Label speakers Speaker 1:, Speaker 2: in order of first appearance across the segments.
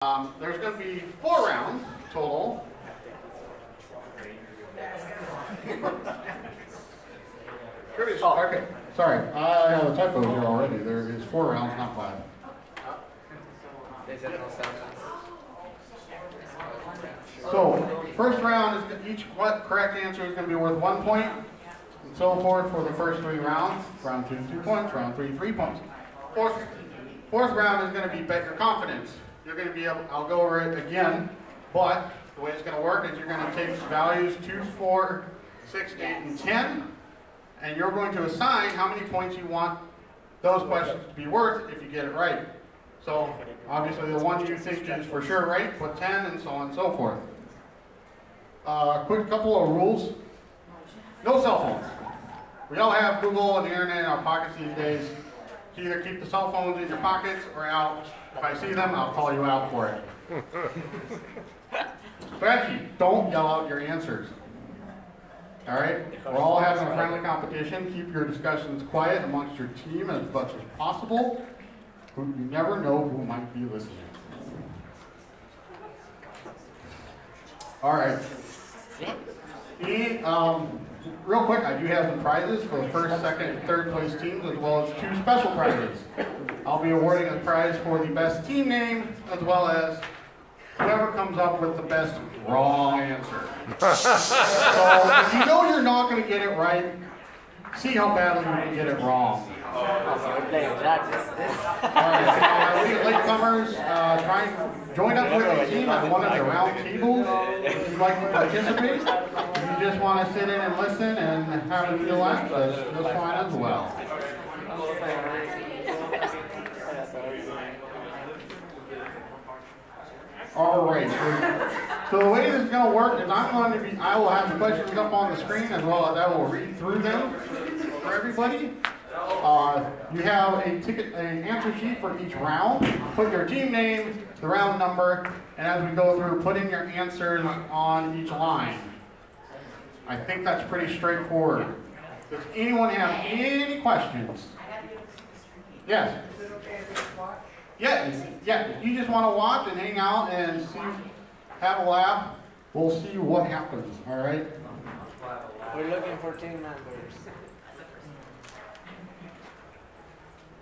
Speaker 1: There's going to be 4 rounds total. Okay, sorry, I have a typo here already. There is 4 rounds, not 5. So, first round, is each correct answer is going to be worth 1 point, and so forth for the first 3 rounds. Round 2, 2 points. Round 3, 3 points. Fourth round is going to be bet your confidence. You're going to be able, I'll go over it again, but the way it's going to work is you're going to take values 2, 4, 6, 8, and 10, and you're going to assign how many points you want those questions to be worth if you get it right. So, obviously the one you think is for sure right, put 10, and so on and so forth. Quick couple of rules. No cell phones. We all have Google and the internet in our pockets these days. So either keep the cell phones in your pockets or out. If I see them, I'll call you out for it. Strategy, don't yell out your answers. Alright? We're all having a friendly competition. Keep your discussions quiet amongst your team as much as possible. You never know who might be listening. Alright. Real quick, I do have some prizes for the first, second, and third place teams, as well as 2 special prizes. I'll be awarding a prize for the best team name, as well as whoever comes up with the best wrong answer. So if you know you're not going to get it right, see how badly you can get it wrong. Alright, latecomers, try and join up with the team at one of the round tables if you'd like to participate. If you just want to sit in and listen and have a feel out, that's fine as well. Alright, so the way this is going to work is I will have the questions up on the screen as well as I will read through them for everybody. You have an answer sheet for each round. Put your team name, the round number, and as we go through, put in your answers on each line. I think that's pretty straightforward. Does anyone have any questions? Yes? Yeah. If you just want to watch and hang out and see, have a laugh, we'll see what happens, all right?
Speaker 2: We're looking for team members.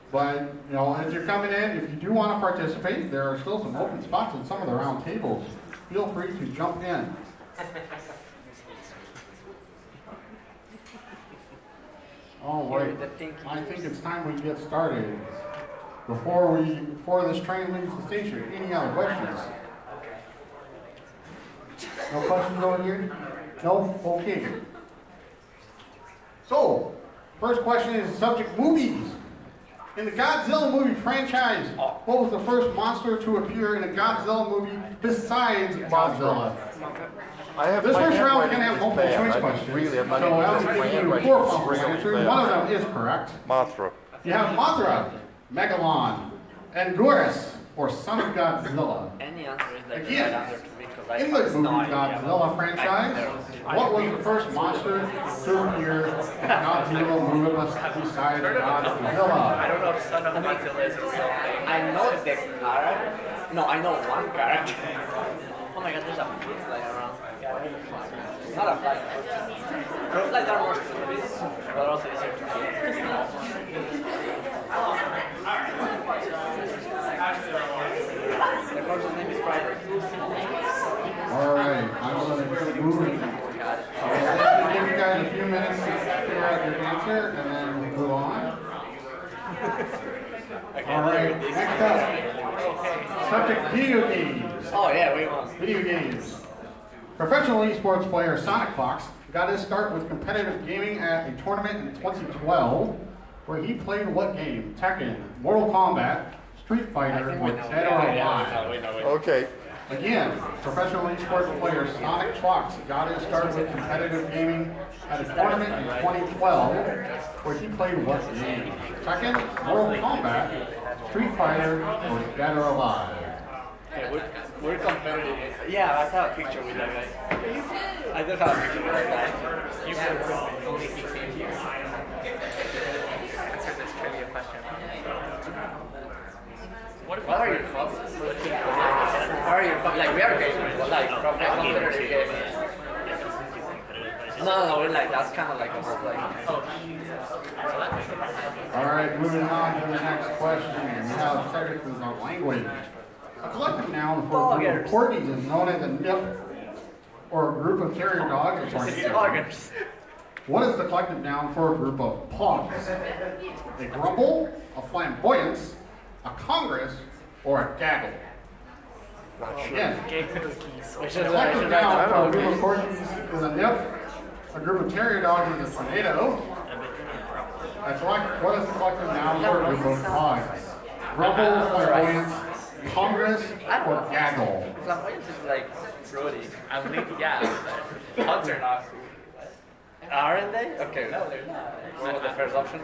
Speaker 1: But, you know, as you're coming in, if you do want to participate, there are still some open spots in some of the round tables. Feel free to jump in. All right, I think it's time we get started. Before this train leaves the station, any other questions? No questions over here? No? Okay. So, first question is subject movies. In the Godzilla movie franchise, what was the first monster to appear in a Godzilla movie besides Godzilla? This first round we're going to have multiple choice questions. So I'll give you 4 possible answers. One of them is correct.
Speaker 3: Mothra.
Speaker 1: You have Mothra, Megalon, Anguirus, or Son of Godzilla.
Speaker 2: Any answer is like
Speaker 1: Again,
Speaker 2: right answer to me because I
Speaker 1: in the movie Godzilla franchise, what was the first monster to appear in Godzilla movie besides Godzilla?
Speaker 2: I don't know if Son of Godzilla is something. I know the character. No, I know one character. Oh my god, there's a fly around. It's not a fly. Looks like there are more stories, but also easier to see. The person's name is Friday.
Speaker 1: Alright, I'm going to move it. I'll give you guys a few minutes to figure out your answer, and then we'll move on. Alright, next up. Subject video games.
Speaker 2: Oh yeah, we won.
Speaker 1: Video games. Professional esports player Sonic Fox got his start with competitive gaming at a tournament in 2012, where he played what game? Tekken, Mortal Kombat, Street Fighter, or Dead or Alive?
Speaker 3: Okay.
Speaker 1: Again, professional esports player Sonic Fox got his start with competitive gaming at a tournament in 2012, where he played what game? Tekken, Mortal Kombat, Street Fighter, or Dead or Alive?
Speaker 2: Okay, we're competitive. Yeah, I have a picture with that guy. I do have a picture with that guy. You can only keep saying here. Answer this trivia question. What are your thoughts? very like we are gamers, but like from competitive gaming. No, we're like that's kind of like almost like.
Speaker 1: All right, moving on to the next question. We have sections on language. A collective noun for a group of corgis is known as a nip, or a group of terrier dogs. What is the collective noun for a group of pugs? A grumble, a flamboyance, a congress, or a gaggle? Again, the collective noun for a group of corgis is a nip, a group of terrier dogs is a tornado. What is the collective noun for a group of pugs? Grumble, flamboyance, congress, or gaggle?
Speaker 2: Flamboyance is like fruity.
Speaker 3: I mean, yeah. Pugs are not.
Speaker 2: Aren't they? Okay, no, they're not. What was the first option?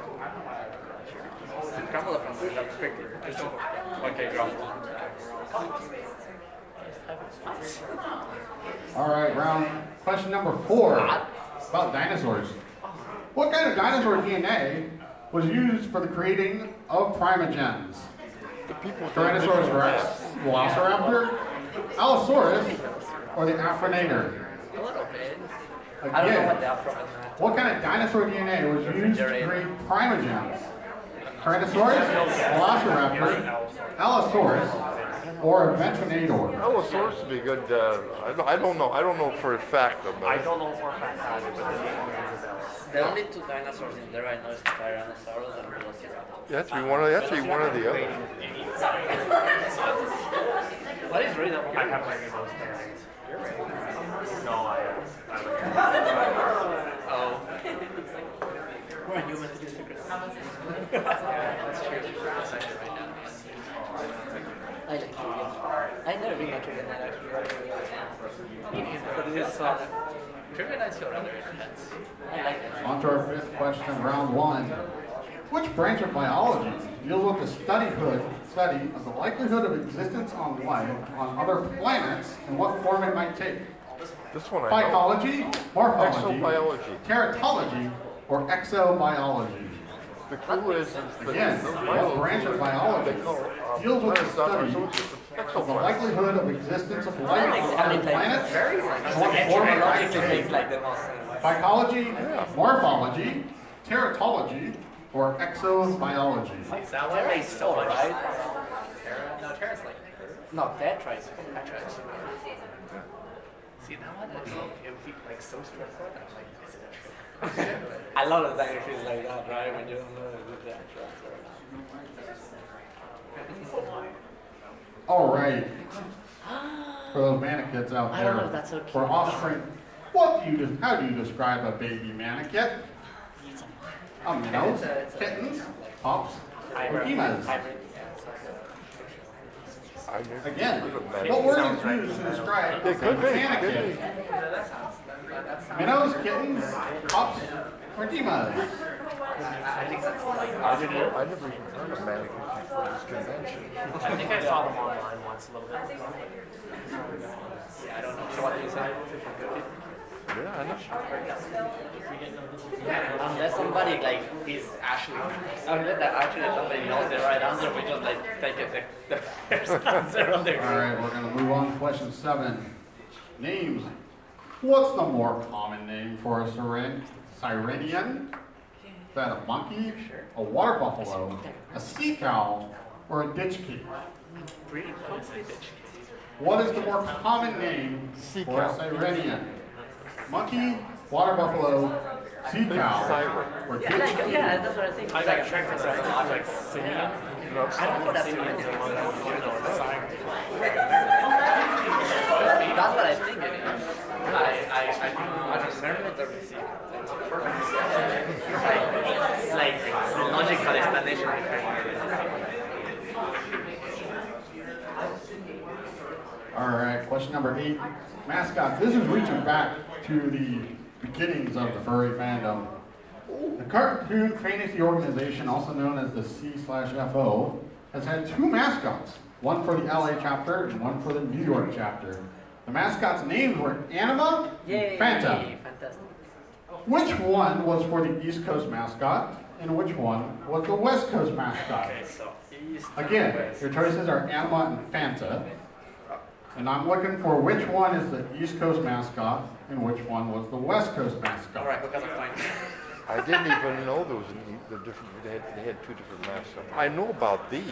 Speaker 2: Grumble from the quickly. Okay, grumble.
Speaker 1: All right, question number 4 about dinosaurs. What kind of dinosaur DNA was used for the creating of primogens? Tyrannosaurus rex, Velociraptor, Allosaurus, or the Afronator?
Speaker 2: A little bit.
Speaker 1: Again,
Speaker 2: I don't know what the Afro is.
Speaker 1: what kind of dinosaur DNA was used to create primogens? Tyrannosaurus, Velociraptor, Allosaurus, or a Veterinator?
Speaker 4: Allosaurus would be good. I don't know. I don't know for a fact about
Speaker 3: I
Speaker 4: it.
Speaker 3: don't know for a fact either, but the name rings a bell.
Speaker 2: The only two dinosaurs in there I know is Tyrannosaurus and Velociraptor.
Speaker 4: It has to be one of the other.
Speaker 2: What is really
Speaker 3: I have my name on standings. You're right. No, I
Speaker 2: Oh. We're a human to do secrets. Yeah, that's true. That's actually right now. I like Julian. I never been much of that actually. But it is Trivia Night's your other intense. I like it.
Speaker 1: On to our 5th question, round 1. Which branch of biology deals with the study of the likelihood of existence on life on other planets and what form it might take?
Speaker 4: This one I know.
Speaker 1: Phycology, morphology,
Speaker 4: Exobiology.
Speaker 1: teratology, or exobiology?
Speaker 4: The clue is
Speaker 1: Again, what branch of biology deals with the study of the likelihood of existence of life on other planets and what form it might take?
Speaker 2: Like the most.
Speaker 1: Phycology, morphology, teratology, or exobiology?
Speaker 2: Terra is so, right?
Speaker 3: No, Terra's like.
Speaker 2: No, Tetra is.
Speaker 3: See, now it would be like so stressful. I'm like, is it a trick?
Speaker 2: I love it that it feels like that, right? When you don't know if it's Tetra.
Speaker 1: All right. For those manikids out
Speaker 2: I
Speaker 1: there,
Speaker 2: don't know if that's okay.
Speaker 1: for offspring, how do you describe a baby manikid? Minnows, kittens, pups, or emus? Again, what word is used to describe a manikid? Minnows, kittens, pups, or emus?
Speaker 3: I think that's like.
Speaker 4: I never even heard of mannequins before this convention.
Speaker 3: I think I saw them online once a little bit.
Speaker 2: Yeah, I don't know. So what do you say?
Speaker 4: Yeah, I know.
Speaker 2: Unless somebody like is actually, unless that actually somebody knows the right answer, we just like take it the first answer on there.
Speaker 1: All right, we're going to move on to question 7. Names. What's the more common name for a sirenian? Is that a monkey, a water buffalo, a sea cow, or a ditch key? What is the more common name for a sirenian? Monkey, water buffalo, sea cow, or ditch key?
Speaker 2: Yeah, that's what I think.
Speaker 3: I got tricked because I was like singing.
Speaker 2: I don't know what that's
Speaker 3: Singing is one of those,
Speaker 2: That's what I think it is. I just learned it to receive. Like the logical explanation behind it.
Speaker 1: All right, question number 8. Mascots. This is reaching back to the beginnings of the furry fandom. The cartoon fantasy organization, also known as the C/FO, has had 2 mascots, one for the LA chapter and one for the New York chapter. The mascots' names were Anima and Fanta.
Speaker 2: Fantastic.
Speaker 1: Which one was for the East Coast mascot, and which one was the West Coast mascot?
Speaker 2: Okay, so East
Speaker 1: Again, your choices are Anima and Fanta. And I'm looking for which one is the East Coast mascot and which one was the West Coast mascot.
Speaker 2: All right, because of mine.
Speaker 4: I didn't even know there was the different. They had two different mascots. I know about these,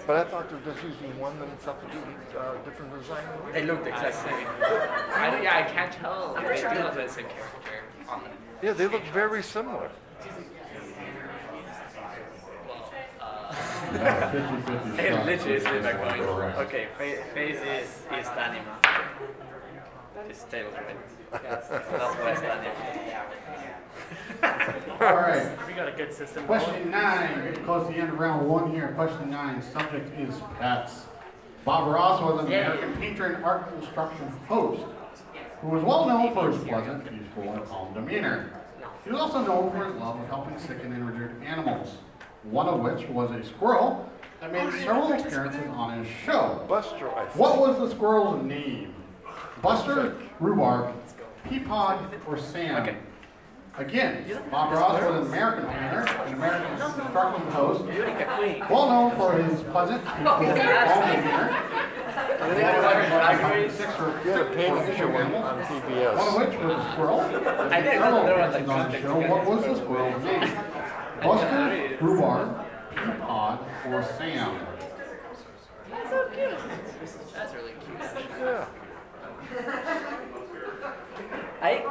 Speaker 4: but I thought they were just using one and substituting different design.
Speaker 2: They look the exact same.
Speaker 3: I can't tell. I'm pretty sure they look like the same character on them.
Speaker 4: Yeah, they look very similar.
Speaker 1: Yeah, 50-50
Speaker 2: It
Speaker 1: shot.
Speaker 2: literally is like going.
Speaker 1: Correct.
Speaker 2: Okay, face is Danima. That is Taylor, right? Yes, that's West Danima.
Speaker 1: All right.
Speaker 3: We got a good system.
Speaker 1: Question 9. Getting close to the end of round 1 here. Question 9. Subject is pets. Bob Ross was an American painter and art instruction host who was well known for his pleasant, peaceful, and calm demeanor. He was also known for his love of helping sick and injured animals, one of which was a squirrel that made several appearances on his show.
Speaker 4: Buster, I think.
Speaker 1: What was the squirrel's name? Buster, Rhubarb, Peapod, or Sam?
Speaker 2: Okay.
Speaker 1: Again, Bob Ross was an American painter, an American instructional host,
Speaker 2: Eureka Queen.
Speaker 1: well known for his pleasant, peaceful, calm demeanor. Six or
Speaker 4: You had a painting show on
Speaker 1: one of
Speaker 4: PBS.
Speaker 1: which was a squirrel.
Speaker 2: I didn't
Speaker 1: Several
Speaker 2: know there was
Speaker 1: appearances
Speaker 2: like
Speaker 1: on the show. What was the squirrel's name? Buster, Rhubarb, Peapod, or Sam?
Speaker 2: That's so cute. That's really cute.
Speaker 4: Yeah.
Speaker 2: I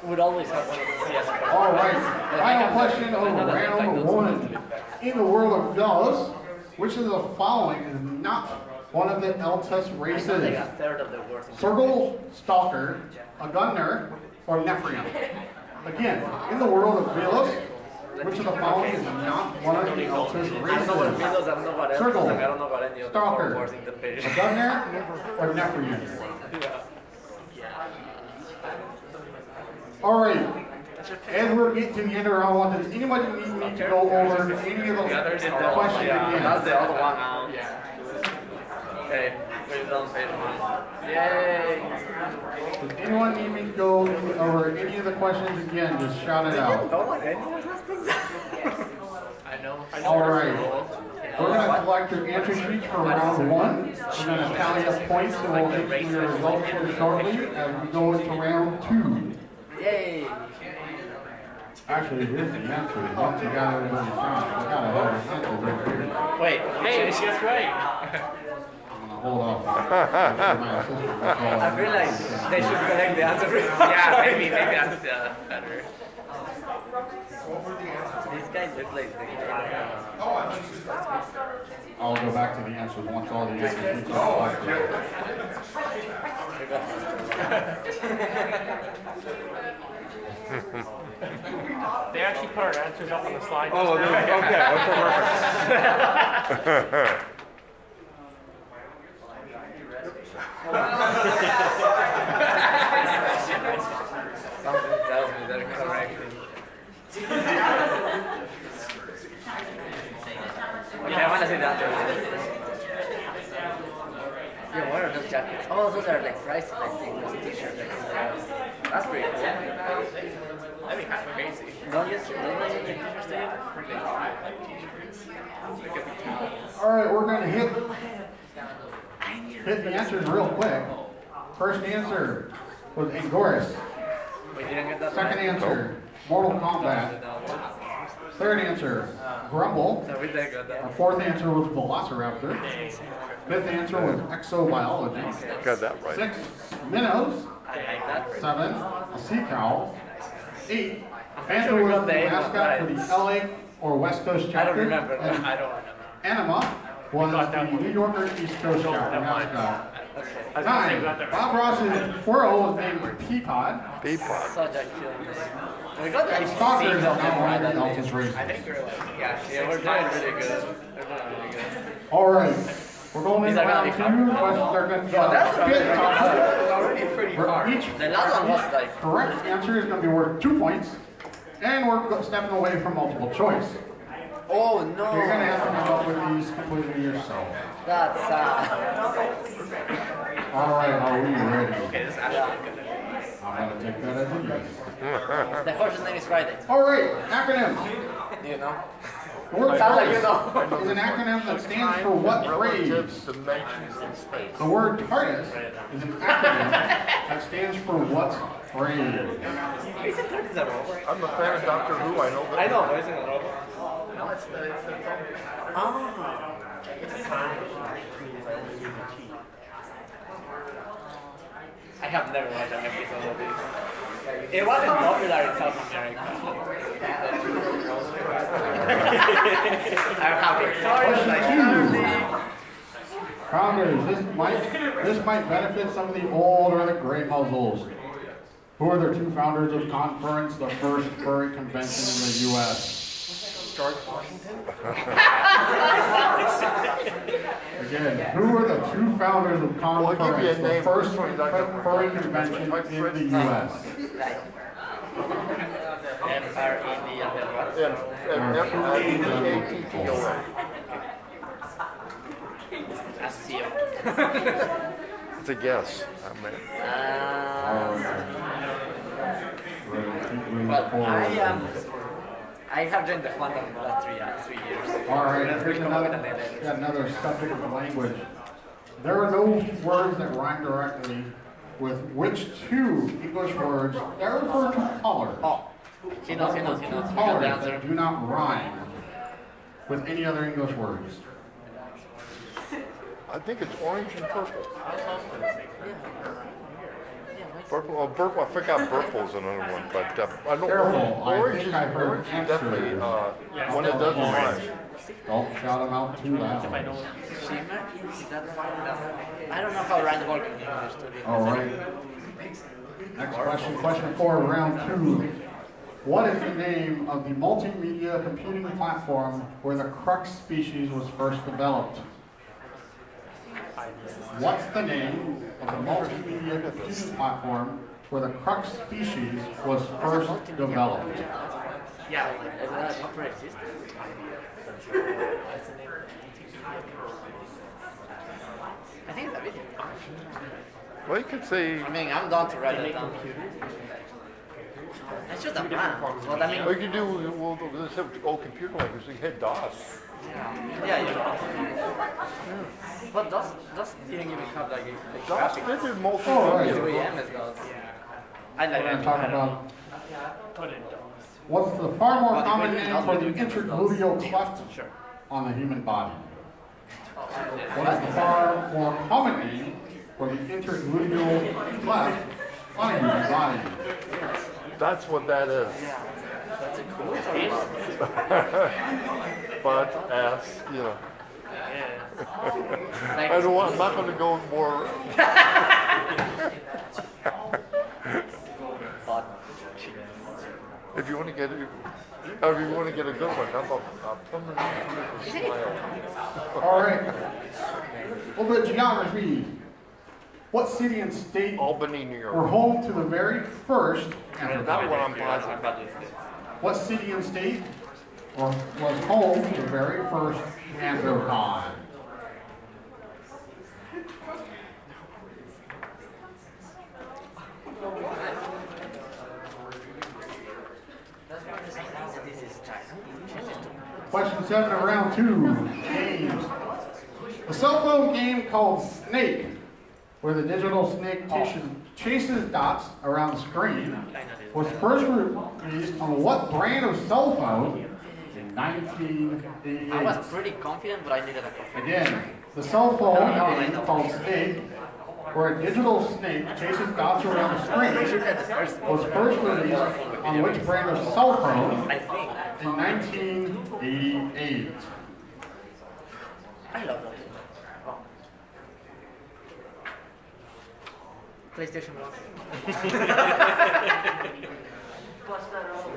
Speaker 2: would always have wanted to see us.
Speaker 1: All right, final question of round 1. In the world of dogs, which of the following is not one of the L-test
Speaker 2: Like
Speaker 1: races?
Speaker 2: a third of the words.
Speaker 1: Circle, Stalker, a Gunner, or Nephrium? Again, in the world of Velos, which of the following is not one of the L-test
Speaker 2: I don't know what
Speaker 1: races?
Speaker 2: Beatles, I don't know what else.
Speaker 1: Circle,
Speaker 2: Like, I don't know what any of the
Speaker 1: Stalker,
Speaker 2: words in the page.
Speaker 1: a Gunner, or Nephrium? All right. As we're getting to the end of round 1, does anybody need me to go over any of the questions
Speaker 2: That's
Speaker 1: again?
Speaker 2: the other one out. Okay, we're done page 1. Yay!
Speaker 1: Does anyone need me to go over any of the questions again? Just shout it out.
Speaker 2: Don't like any of those things.
Speaker 3: I know.
Speaker 1: All right. We're going to collect your answer sheets for round 1. We're going to tally up points and we'll get you your results here shortly as we go into round 2.
Speaker 2: Yay!
Speaker 1: Actually, here's the answer. Once you got everybody found, I got all the answers right here.
Speaker 2: Wait,
Speaker 3: Hey, she's right.
Speaker 1: I'm going to hold off. My assistant will call
Speaker 2: I feel like they should collect the answer.
Speaker 3: Yeah, maybe that's better.
Speaker 2: These guys look like they
Speaker 1: I'll go back to the answers once all the answer sheets are collected.
Speaker 3: They actually put our answers up on the slide.
Speaker 2: Oh, okay. Okay, perfect. Something tells me they're correcting. Okay, I want to see that. Yeah, what are those jackets? Oh, those are like prices, I think. Those t-shirts. That's pretty cool.
Speaker 3: That'd be kind of crazy.
Speaker 2: Don't you think t-shirts there?
Speaker 1: All right, we're going to hit the answers real quick. First answer was Angoras.
Speaker 2: We didn't get that
Speaker 1: Second
Speaker 2: right.
Speaker 1: answer, Mortal Kombat. Third answer, Grumble.
Speaker 2: No, we didn't get
Speaker 1: Our
Speaker 2: that.
Speaker 1: fourth answer was Velociraptor. Fifth answer was Exobiology.
Speaker 4: Got that right.
Speaker 1: 6, Minnows.
Speaker 2: I like that.
Speaker 1: 7, a sea cow. 8, Panther
Speaker 2: sure we
Speaker 1: was
Speaker 2: got
Speaker 1: the
Speaker 2: the eight one
Speaker 1: mascot for the
Speaker 2: right.
Speaker 1: LA or West Coast chapter.
Speaker 2: I don't remember.
Speaker 1: And
Speaker 3: I don't remember.
Speaker 1: Anima was
Speaker 3: got that
Speaker 1: the
Speaker 3: one.
Speaker 1: New Yorker East Coast chapter
Speaker 3: that one.
Speaker 1: mascot.
Speaker 2: Okay.
Speaker 3: I was gonna say we
Speaker 1: 9,
Speaker 3: got that right.
Speaker 1: Bob Ross's squirrel was named Peapod.
Speaker 4: Peapod.
Speaker 2: Such a cute name. We got that
Speaker 1: And Stalker is not one of the Elton's
Speaker 3: I
Speaker 1: races.
Speaker 3: think you're like, yeah,
Speaker 2: Yeah, we're doing really good. We're doing really good.
Speaker 1: All right. We're going
Speaker 2: These
Speaker 1: into
Speaker 2: are gonna
Speaker 1: round
Speaker 2: be
Speaker 1: 2.
Speaker 2: covered.
Speaker 1: Questions are going to be
Speaker 2: Oh, that's
Speaker 1: a bit tougher.
Speaker 3: already pretty
Speaker 1: For
Speaker 3: hard.
Speaker 1: each
Speaker 2: The last one was like.
Speaker 1: correct answer is going to be worth 2 points. And we're stepping away from multiple choice.
Speaker 2: Oh no.
Speaker 1: You're going to have to come up with these completely yourself.
Speaker 2: That's sad.
Speaker 1: All right, are we ready?
Speaker 3: Okay, this is actually good.
Speaker 1: I'm going to take that as a yes.
Speaker 2: The horse's name is Friday.
Speaker 1: All right, acronyms.
Speaker 2: You know?
Speaker 1: The word
Speaker 2: Sounds like
Speaker 1: TARDIS
Speaker 2: you know.
Speaker 1: is an acronym that stands for what
Speaker 4: Relatives,
Speaker 1: phrase?
Speaker 4: dimensions, and space.
Speaker 1: The word TARDIS is an acronym that stands for what phrase?
Speaker 2: Isn't TARDIS a robot?
Speaker 4: I'm a fan of Doctor Who. I know that.
Speaker 2: I know, but isn't it a robot?
Speaker 3: No, it's the phone.
Speaker 2: Ah. I have never watched an episode of this. It wasn't popular in South America. I'm having stories like
Speaker 1: Founders, this might benefit some of the old or the gray muzzles. Who are the two founders of Conference, the first furry convention in the U.S.?
Speaker 3: George Washington?
Speaker 1: Again, who are the two founders of
Speaker 4: Well, I'll give you
Speaker 1: Conference,
Speaker 4: a
Speaker 1: the
Speaker 4: name.
Speaker 1: first
Speaker 4: Which one you like?
Speaker 1: furry convention in the U.S.?
Speaker 2: F-R-E-D and then what?
Speaker 4: F-R-E-D-A-T-T-O-N.
Speaker 2: Asio.
Speaker 4: It's a guess. I mean,
Speaker 2: Well, I have joined the fandom in the last 3 years.
Speaker 1: All right,
Speaker 2: Let's
Speaker 1: here's
Speaker 2: come up with a name.
Speaker 1: another subject of language. There are no words that rhyme directly with which two English words that refer to color.
Speaker 2: Oh, he knows.
Speaker 1: Two
Speaker 2: We got the
Speaker 1: colors
Speaker 2: answer.
Speaker 1: that do not rhyme with any other English words.
Speaker 4: I think it's orange and purple. Purple, oh, purple, I forgot purple's another one, but I know
Speaker 1: Careful, I
Speaker 4: orange
Speaker 1: think
Speaker 4: is,
Speaker 1: I heard
Speaker 4: orange is
Speaker 1: answers.
Speaker 4: definitely one that doesn't rhyme.
Speaker 1: Don't shout them out too loud.
Speaker 2: Shimmer? Is that I don't know how rhyme works in English studio.
Speaker 1: All right. Next question, question 4, round 2. What is the name of the multimedia computing platform where the crux species was first developed? What's the name of the multimedia computing platform where the crux species was first developed?
Speaker 2: Yeah, is that an operating system? I think it's a video.
Speaker 4: Well, you could say,
Speaker 2: I mean, I'm down to write it down. It's just a plan. But I mean,
Speaker 4: what you can do, well, let's have old computer language, you hit DOS.
Speaker 2: yeah. But DOS didn't even have like a
Speaker 4: DOS
Speaker 2: graphic.
Speaker 4: did
Speaker 1: All
Speaker 4: multimedia.
Speaker 1: right.
Speaker 2: 3M does. I like
Speaker 1: We're going to
Speaker 2: it.
Speaker 1: talk about what's the far more common name for the intergluteal cleft on the human body? What is the far more common name for the intergluteal cleft on a human body?
Speaker 4: That's what that is.
Speaker 2: That's a cool one.
Speaker 4: But as, you know,
Speaker 2: Like,
Speaker 4: I don't want, I'm not going to go more. If you want to get it, if you want to get a good one, how about a permanent smile?
Speaker 1: All right. A little bit of geography. What city and state
Speaker 4: Albany, New
Speaker 1: were
Speaker 4: York.
Speaker 1: home to the very first
Speaker 4: That one I'm positive.
Speaker 1: What city and state was home to the very first Androcon? Question 7 of round 2. Games. A cell phone game called Snake, where the digital snake chases dots around the screen, was first released on what brand of cell phone in 1988?
Speaker 2: I was pretty confident, but I needed a coffee.
Speaker 1: Again, the cell phone game called Snake, where a digital snake chases dots around the screen, was first released on which brand of cell phone
Speaker 2: I think.
Speaker 1: in 1988?
Speaker 2: I love that. Oh. PlayStation 1.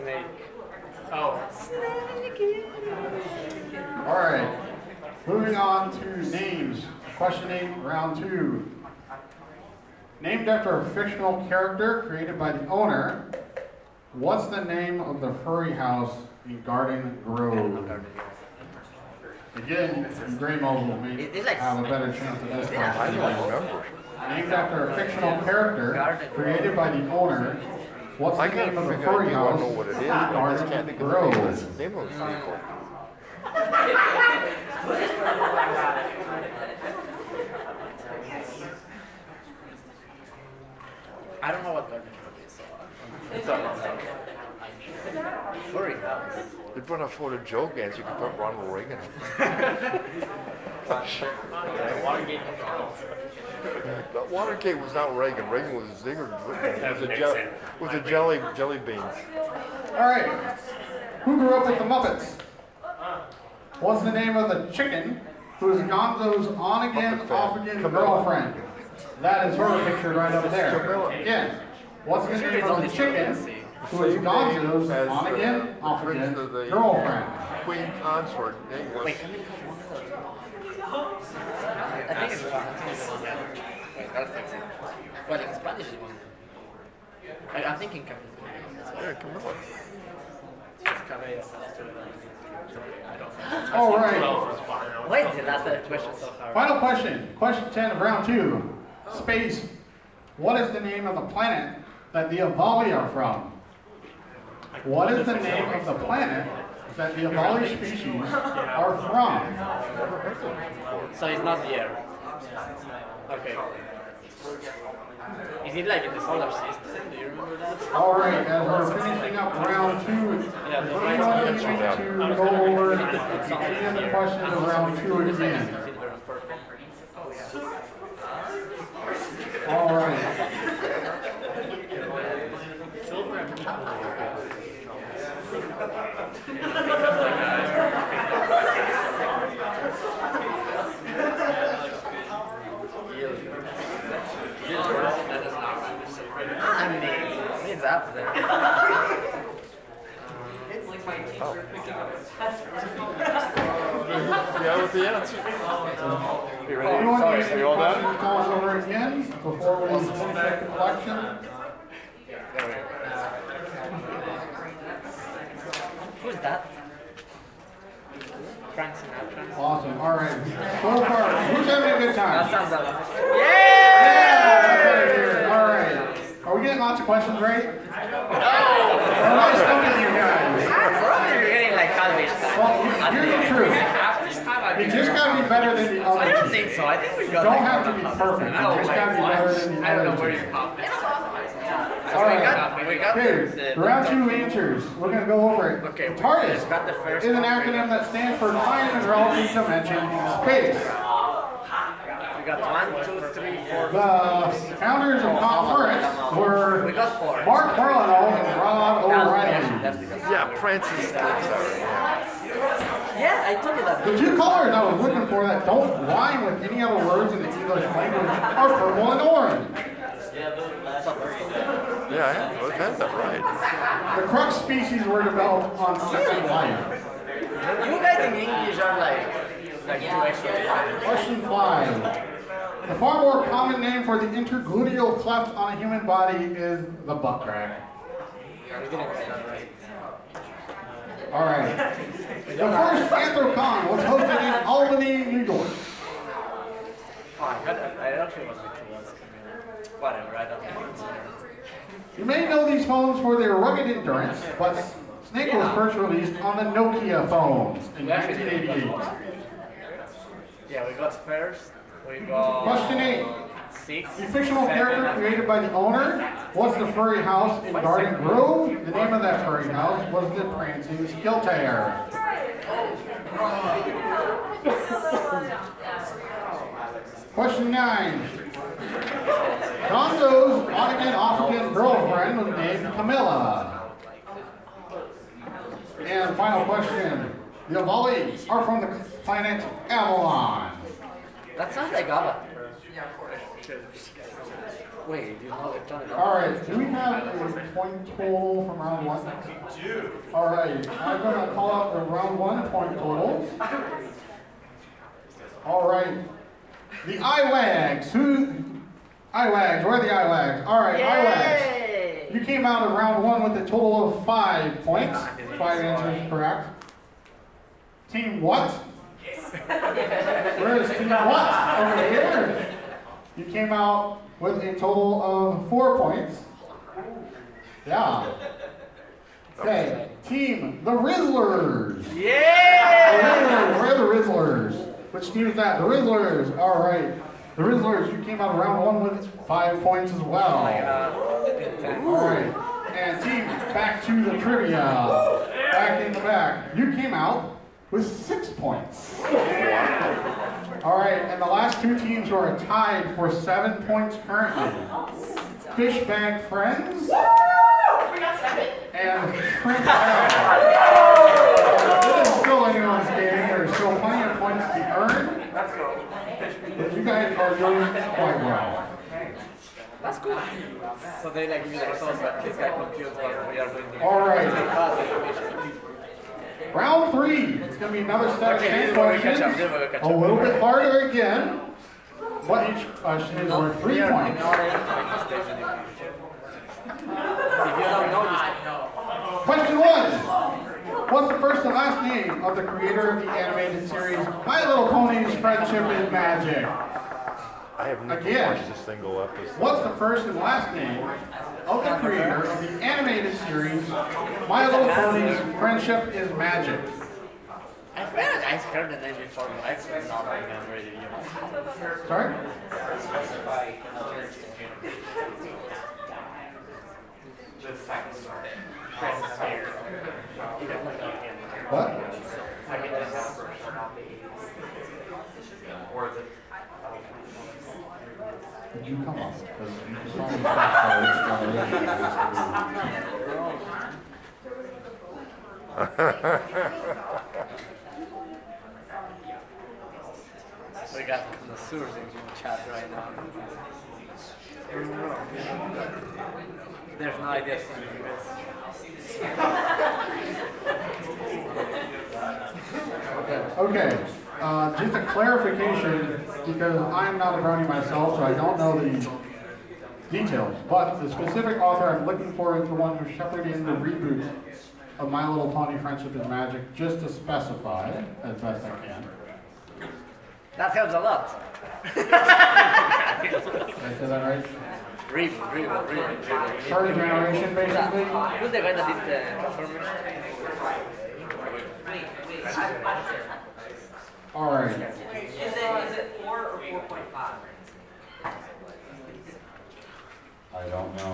Speaker 2: Snake.
Speaker 3: Oh.
Speaker 1: All right, moving on to names. Question 8, round 2. Named after a fictional character created by the owner, what's the name of the furry house in Garden Grove? Again, Gray Mobile may
Speaker 2: It's like
Speaker 1: have a better chance of this
Speaker 4: I
Speaker 1: question.
Speaker 4: don't remember.
Speaker 1: Named after a fictional character created by the owner, what's
Speaker 4: I
Speaker 1: the
Speaker 4: got a
Speaker 1: name of the
Speaker 4: pretty
Speaker 1: furry
Speaker 4: idea, I
Speaker 1: house
Speaker 4: know what it
Speaker 1: in
Speaker 4: is, but I just
Speaker 1: Garden
Speaker 4: can't think of
Speaker 1: Grove?
Speaker 4: the name of the vehicle.
Speaker 2: I don't know what learning would be, so it's all about Furry house.
Speaker 4: They brought up for the joke answer. You could put Ronald Reagan.
Speaker 3: Watergate.
Speaker 4: But Watergate was not Reagan. Reagan was Zinger. Was a jelly beans.
Speaker 1: All right. Who grew up with the Muppets? What's the name of the chicken who is Gonzo's on-again, off-again girlfriend? That is her pictured right up there. Again, what's the name of the chicken who is Gonzo's on-again, off-again girlfriend?
Speaker 4: Queen Consort.
Speaker 2: Wait, can we I think it's one. Wait, that fix it. Well, in Spanish is one. I'm thinking Camila.
Speaker 4: Yeah, Camilla.
Speaker 1: All right.
Speaker 2: Wait, that's the question so hard.
Speaker 1: Final question. Question 10 of round 2. Space. What is the name of the planet that the Avali are from? What is the name of the planet that the Avali species are from?
Speaker 2: So it's not the air. Okay. Is it like in the solar system? Do you remember that?
Speaker 1: All right, as we're finishing up round 2, anyone need to go over any of the questions of round 2 again? All right.
Speaker 2: It's up there.
Speaker 3: It's like my teacher picking up his test.
Speaker 4: Yeah, with the answer.
Speaker 1: You ready? Anyone need any questions going over again before we finish up the collection?
Speaker 2: Who's that? Frank Sinatra.
Speaker 1: Awesome. All right. So far, who's having a good time?
Speaker 2: That sounds like
Speaker 1: Yeah! All right. Are we getting lots of questions right?
Speaker 2: no!
Speaker 1: Or am I stumping you guys?
Speaker 2: Probably you're getting like halfway time.
Speaker 1: Well, here's the truth. You just gotta be better than the other.
Speaker 2: I don't think so. I think we got.
Speaker 1: Don't have to be perfect. You just gotta be better than the
Speaker 3: I don't know
Speaker 1: other
Speaker 3: where
Speaker 1: two.
Speaker 3: you're confident.
Speaker 2: So we got
Speaker 1: Okay, round 2 answers. We're going to go over it.
Speaker 2: Okay,
Speaker 1: TARDIS
Speaker 2: got the first
Speaker 1: is an
Speaker 2: one.
Speaker 1: acronym that stands for Time and Relative Dimension in Space.
Speaker 2: We got 1, 2, 3, 4.
Speaker 1: The founders of conference were
Speaker 2: We got 4.
Speaker 1: Mark Marlino and Rod O'Reilly.
Speaker 4: Yeah, Francis Glitzar.
Speaker 2: Yeah, I told you that.
Speaker 1: The 2 colors I was looking for that don't rhyme with any other words in the English language are purple and orange.
Speaker 4: Yeah, I've had that right.
Speaker 1: The crux species were developed on Second Life.
Speaker 2: You guys in English are like 2 extra.
Speaker 1: Question 5. The far more common name for the intergluteal cleft on a human body is the butt crack.
Speaker 2: We didn't get that right.
Speaker 1: All right. The first Anthrocon was hosted in Albany, New York.
Speaker 2: Oh, I actually was with 2 ones. Whatever, I don't know.
Speaker 1: You may know these phones for their rugged endurance, but Snake was first released on the Nokia phones in 1988.
Speaker 2: Yeah, we got first. We got.
Speaker 1: Question 8.
Speaker 2: 6.
Speaker 1: The fictional character created by the owner was the furry house in Garden Grove. The name of that furry house was the Prancing Skiltair. Question 9. Gonzo's on-again, off-again girlfriend was named Camilla. And final question. The Avali are from the planet Avalon.
Speaker 2: That sounds like Ava. Wait, you know it?
Speaker 1: Alright, do we have a point total from round 1? Alright, I'm going to call out the round 1 point totals. Alright, the IWAGs. IWAGs, where are the IWAGs? Alright, IWAGs. You came out of round 1 with a total of 5 points. 5 answers correct. Team what? Where is Team what? Over here. You came out with a total of 4 points. Yeah. Okay, team, the Rizzlers.
Speaker 2: Yeah!
Speaker 1: Where are the Rizzlers? Which team is that? The Rizzlers. All right. The Rizzlers, you came out of round 1 with 5 points as well.
Speaker 2: Oh my god.
Speaker 1: All right. And team, back to the trivia. Back in the back. You came out with 6 points. All right, and the last 2 teams who are tied for 7 points currently. Fish Bag Friends and Shrimp Bag. This is still anyone's game. There's still plenty of points to be earned. But you guys are doing quite well.
Speaker 2: That's cool. So they like me like thought that this guy confused what we are doing.
Speaker 1: All right. Round 3. It's going to be another set of 10 questions. A little bit harder again. But each question is worth 3 points. Question 1. What's the first and last name of the creator of the animated series My Little Pony's Friendship is Magic?
Speaker 4: I have never watched this thing go up.
Speaker 1: What's the first and last name of the creator of the animated series My Little Pony's Friendship is Magic?
Speaker 2: I feel like I heard the name before, but I could not remember it.
Speaker 1: Sorry? What? Did you come up? Because you just saw me
Speaker 2: We got connoisseurs in the chat right now. There's no idea.
Speaker 1: Okay, just a clarification, because I'm not a brownie myself, so I don't know the details, but the specific author I'm looking for is the one who shepherded in the reboot of My Little Pony Friendship is Magic, just to specify, as best I can.
Speaker 2: That helps a lot.
Speaker 1: Did I say that right?
Speaker 2: Reboot.
Speaker 1: Furry Migration, basically.
Speaker 2: Who's the guy that did the performance?
Speaker 1: All right.
Speaker 5: Is it 4 or 4.5?
Speaker 1: I don't know.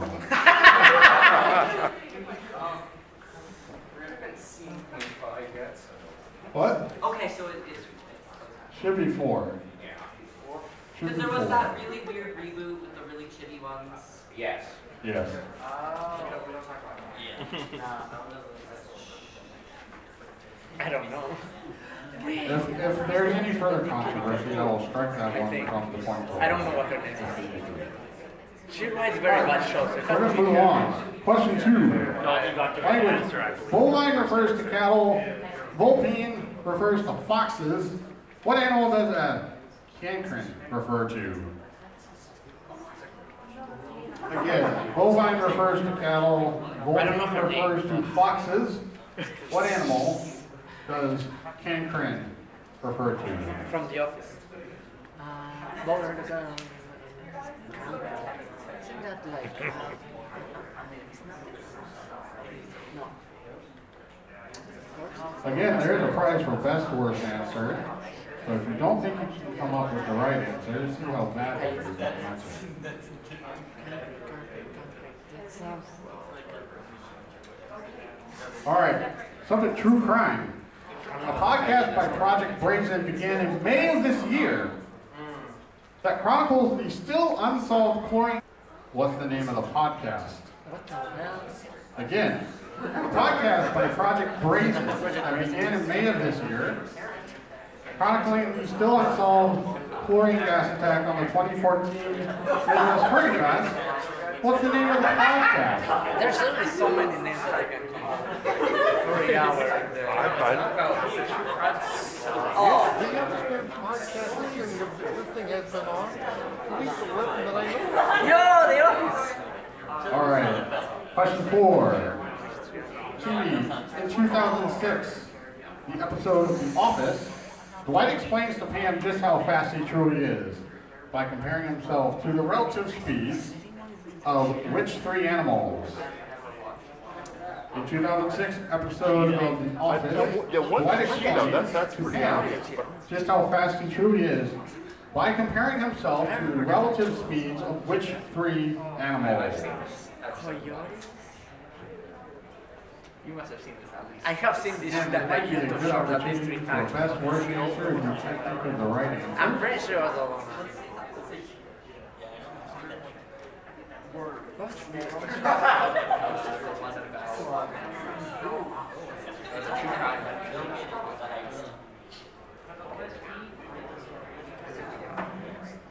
Speaker 1: What?
Speaker 5: Okay, so it is.
Speaker 1: Should be 4.
Speaker 5: Because there was that really weird reboot with the really chitty ones.
Speaker 3: Yes.
Speaker 1: Yes.
Speaker 2: I don't know.
Speaker 1: If there's any further controversy, I will strike that one from the point.
Speaker 2: I don't know what her name is. She writes very bad shows.
Speaker 1: We're going to move on. Question 2. Language. Bovine refers to cattle. Vulpine refers to foxes. What animal does a cancren refer to? Again, bovine refers to cattle. Vulpine refers to foxes. What animal does cancren refer to?
Speaker 2: From The Office. Lower the gun. Isn't that like... No.
Speaker 1: Again, there's a prize for best worst answer. So if you don't think you can come up with the right answer, see how bad it is that answer. All right, something true crime. A podcast by Project Brazen began in May of this year that chronicles the still unsolved chlorine. What's the name of the podcast?
Speaker 2: What the hell?
Speaker 1: Again, a podcast by Project Brazen that began in May of this year, chronicling the still unsolved chlorine gas attack on the 2014 Midwest Furry Fest. What's the name of the podcast?
Speaker 2: There's certainly so many names that I can come up with. 3 hours.
Speaker 4: Oh, the other podcast, this thing has been on at least 11 that I know.
Speaker 2: Yo, The Office!
Speaker 1: All right. Question 4. TV. In 2006, the episode of The Office, Dwight explains to Pam just how fast he truly is by comparing himself to the relative speed of which 3 animals? The 2006 episode of The Office,
Speaker 4: Yeah, one
Speaker 1: Dwight
Speaker 4: Cheeto,
Speaker 1: explains
Speaker 4: that's
Speaker 1: to
Speaker 4: pretty
Speaker 1: Pam
Speaker 4: obvious.
Speaker 1: just how fast he truly is by comparing himself to the relative speeds of which three animals?
Speaker 2: Coyotes?
Speaker 3: You must have seen this at least.
Speaker 2: I have seen this
Speaker 1: And
Speaker 2: that
Speaker 1: that might be a
Speaker 2: YouTube
Speaker 1: good
Speaker 2: short at least
Speaker 1: opportunity
Speaker 2: 3
Speaker 1: for
Speaker 2: times.
Speaker 1: best worst answer if you can't think of the right
Speaker 2: I'm
Speaker 1: answer.
Speaker 2: pretty sure I was alone.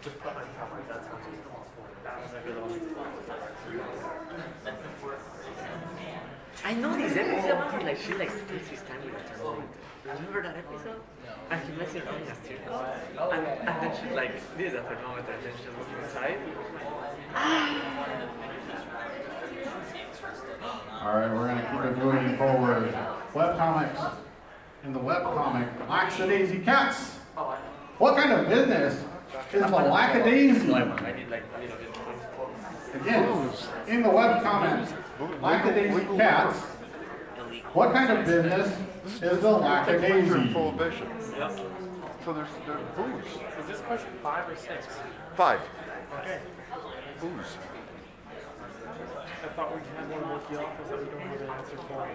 Speaker 3: Just put my top right, that sounds that was a good one.
Speaker 2: I know this episode, like she like takes his time with her thermometer. Remember that episode? And he makes it running a circle. And then she's like, this is a thermometer, and then she's looking inside.
Speaker 1: Alright, we're gonna keep it moving forward. Webcomics. In the webcomic, Lackadaisy Cats. What kind of business is the Lackadaisy?
Speaker 3: I need like a little bit of
Speaker 1: Again, in the webcomic, Lackadaisy Cats. What kind of business is the
Speaker 4: They're
Speaker 1: Lackadaisy?
Speaker 4: prohibition.
Speaker 3: Yep.
Speaker 4: So there's booze.
Speaker 3: Is this question 5 or 6?
Speaker 4: 5.
Speaker 3: Okay.
Speaker 4: Booze.
Speaker 3: I thought we had one with the office that we don't have an answer for.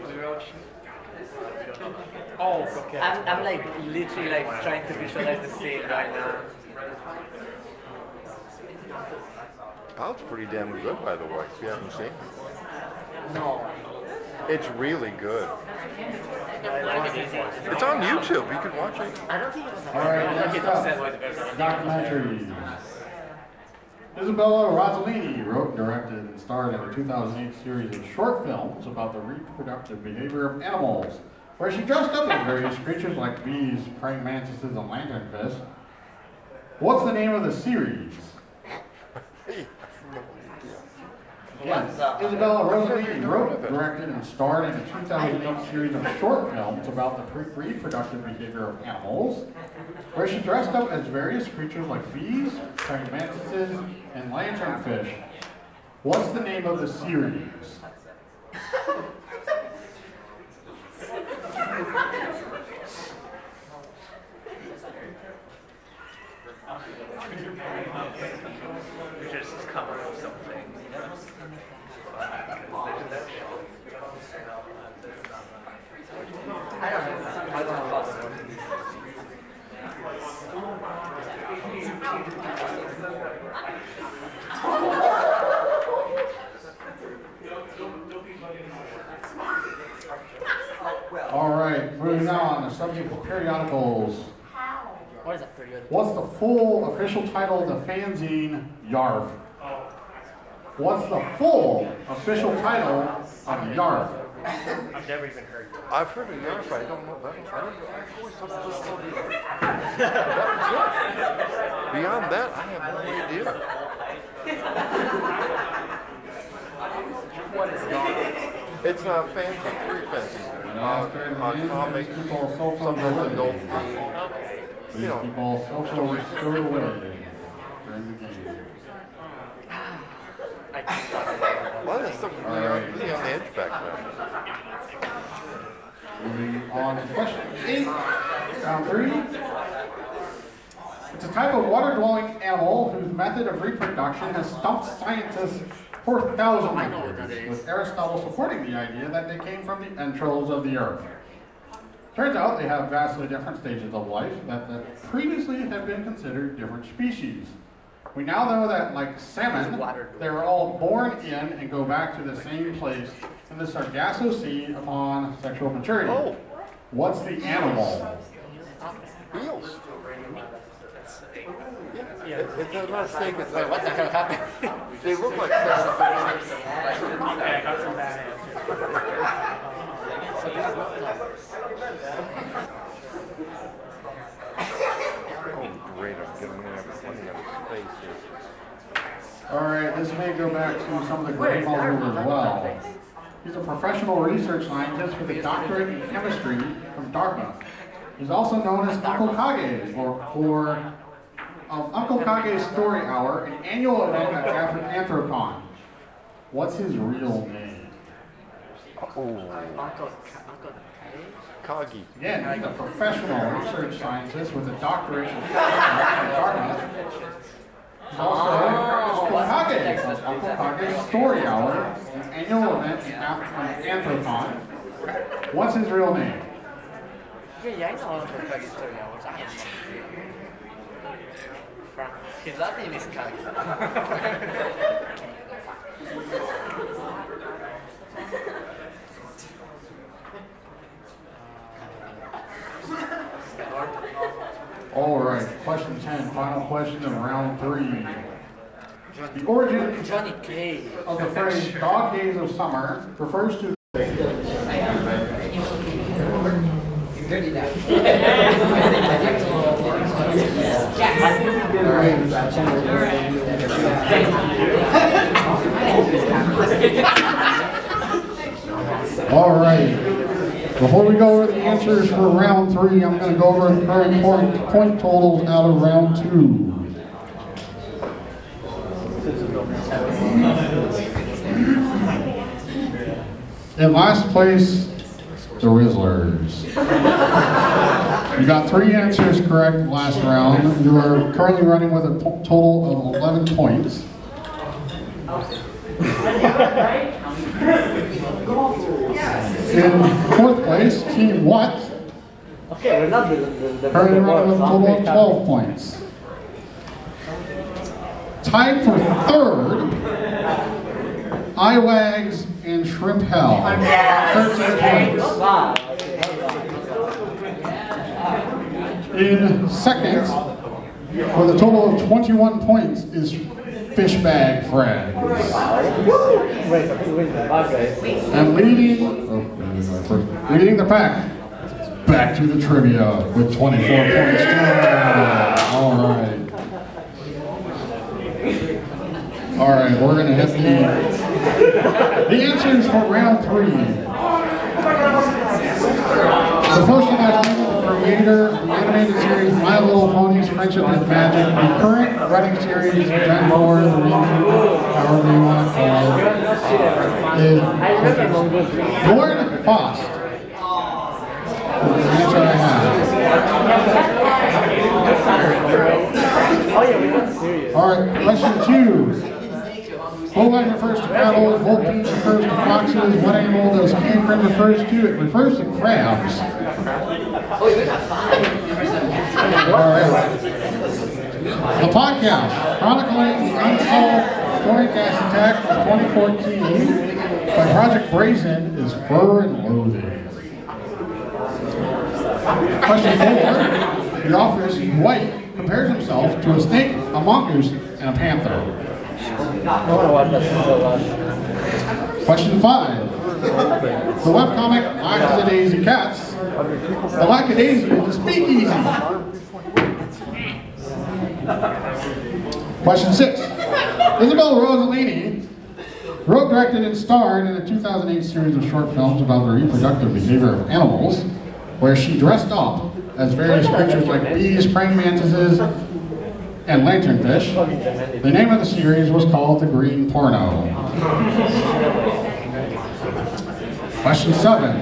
Speaker 3: Oh, okay.
Speaker 2: I'm like literally like trying to visualize the scene right now.
Speaker 4: That's pretty damn good, by the way, if you haven't seen it.
Speaker 2: No.
Speaker 4: It's really good. It's on YouTube. You can watch it.
Speaker 2: I don't think it was a
Speaker 1: Alright, next up, documentaries. Isabella Rossellini wrote, directed, and starred in a 2008 series of short films about the reproductive behavior of animals, where she dressed up as various creatures like bees, praying mantises, and lanternfish. What's the name of the series? Yes, Isabella Rossellini wrote, directed, and starred in a 2008 series of short films about the reproductive behavior of animals, where she dressed up as various creatures like bees, praying mantises, and lanternfish. What's the name of the series?
Speaker 3: We should just come up with something.
Speaker 2: I don't know. I don't know about it.
Speaker 1: All right, moving on, the subject of periodicals.
Speaker 2: What is that period?
Speaker 1: What's the full official title of the fanzine Yarf? What's the full official title of Yarf?
Speaker 3: I've never even heard of it.
Speaker 4: I've heard of Yarf, I don't know that. I've always thought it was called Yarf. That was it. Beyond that, I have no idea.
Speaker 3: What is Yarf?
Speaker 4: It's a fancy, free fancy. Comics, sometimes adult themed.
Speaker 1: These
Speaker 4: You know,
Speaker 1: people socially stowed away during the game.
Speaker 4: a lot of stuff was really on the edge back then.
Speaker 1: Moving on to question 8, round 3. It's a type of water-dwelling animal whose method of reproduction has stumped scientists for thousands of years, with Aristotle supporting the idea that they came from the entrails of the earth. Turns out they have vastly different stages of life that previously had been considered different species. We now know that, like salmon, they were all born in and go back to the same place in the Sargasso Sea upon sexual maturity.
Speaker 4: Oh.
Speaker 1: What's the animal?
Speaker 4: Eels. Yeah, it's not saying it's like,
Speaker 2: What the hell happened?
Speaker 4: they look like salmon.
Speaker 3: Okay, I got some bad
Speaker 4: Oh, great, I'm getting plenty of space here.
Speaker 1: Alright, this may go back to some of the great models as well. He's a professional research scientist with a doctorate in chemistry from Dartmouth. He's also known as Uncle Kage for Uncle Kage's Story Hour, an annual event at Anthropon. What's his real name?
Speaker 2: Uncle
Speaker 4: Kagi.
Speaker 1: Again, he's a professional research scientist with a doctorate in Dartmouth. He's also Uncle Kage's Story Hour, an annual event in Anthropon. What's his real name?
Speaker 2: Yeah, I know Uncle Kage's Story Hours. His last name is Kage.
Speaker 1: All right, question 10, final question of round 3. The origin
Speaker 2: Johnny K.
Speaker 1: of the phrase "dog days of summer" refers to All right. Before we go over the answers for round 3, I'm going to go over the current point totals out of round 2. In last place, the Rizzlers. You got 3 answers correct last round. You are currently running with a total of 11 points. In 4th place, Team What?
Speaker 2: Okay, we're not the
Speaker 1: Currently running with a total of 12 points. Tied for 3rd, Eyewags and Shrimp Hell. 13 points. In 2nd, with a total of 21 points, is Fishbag Friends. And leading the pack, back to the trivia with 24 points. All right. All right, we're going to hit the answers for round 3. The first one I for Reader, the animated series My Little Ponies Friendship is Magic, the current running series Gen 4, the reboot, however you want to call it, is Lord Faust. That's the answer I have. Alright, question 2. Bovine refers to cattle, Vulpine refers to foxes, what animal does Cancrin refers to? It refers to crabs. Alright. The podcast, chronicling the unsolved story gas attack of 2014 by Project Brazen, is Fur and Loathing. Question 4. The author, White, compares himself to a snake, a mongoose, and a panther. Question 5. The webcomic Lackadaisy Cats. The Lackadaisy is a speakeasy. Question 6. Isabel Rossellini wrote, directed, and starred in a 2008 series of short films about the reproductive behavior of animals, where she dressed up as various creatures like bees, praying mantises, and lanternfish. The name of the series was called The Green Porno. Question 7.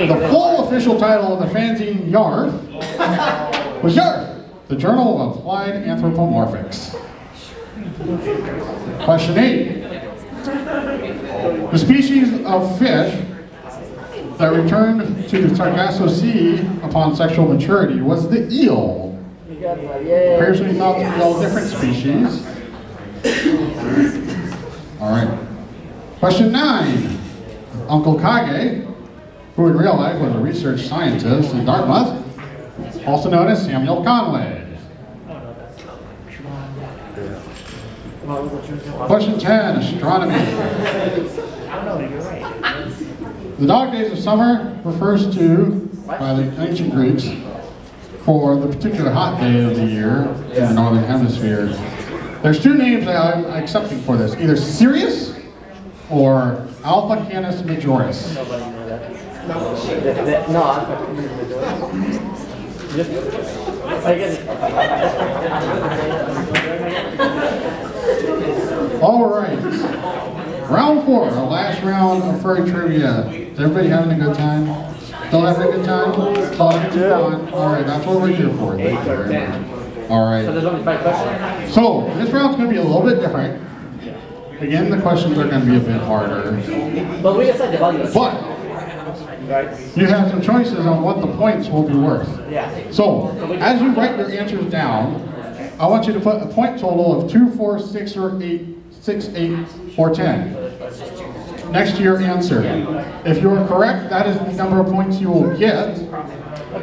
Speaker 1: The full official title of the fanzine Yarf was Yarf, the Journal of Applied Anthropomorphics. Question 8. The species of fish that returned to the Sargasso Sea upon sexual maturity was the eel. Previously thought to be all different species. Alright. Question 9. Uncle Kage, who in real life was a research scientist in Dartmouth, also known as Samuel Conway. Question 10. Astronomy. The dog days of summer refers to, by the ancient Greeks, for the particular hot day of the year in the northern hemisphere. There's 2 names I'm accepting for this, either Sirius or Alpha Canis Majoris. All right. Round 4, our last round of furry trivia. Is everybody having a good time? Still having a good time? Still having fun? Alright, that's what we're here for. Thank you very much. Alright.
Speaker 2: So there's only 5 questions.
Speaker 1: So, this round's going to be a little bit different. Again, the questions are going to be a bit harder.
Speaker 2: But we decided the value.
Speaker 1: But, you have some choices on what the points will be worth.
Speaker 2: Yeah.
Speaker 1: So, as you write your answers down, I want you to put a point total of 2, 4, 6, or 8, 6, 8, or 10 next to your answer. If you are correct, that is the number of points you will get,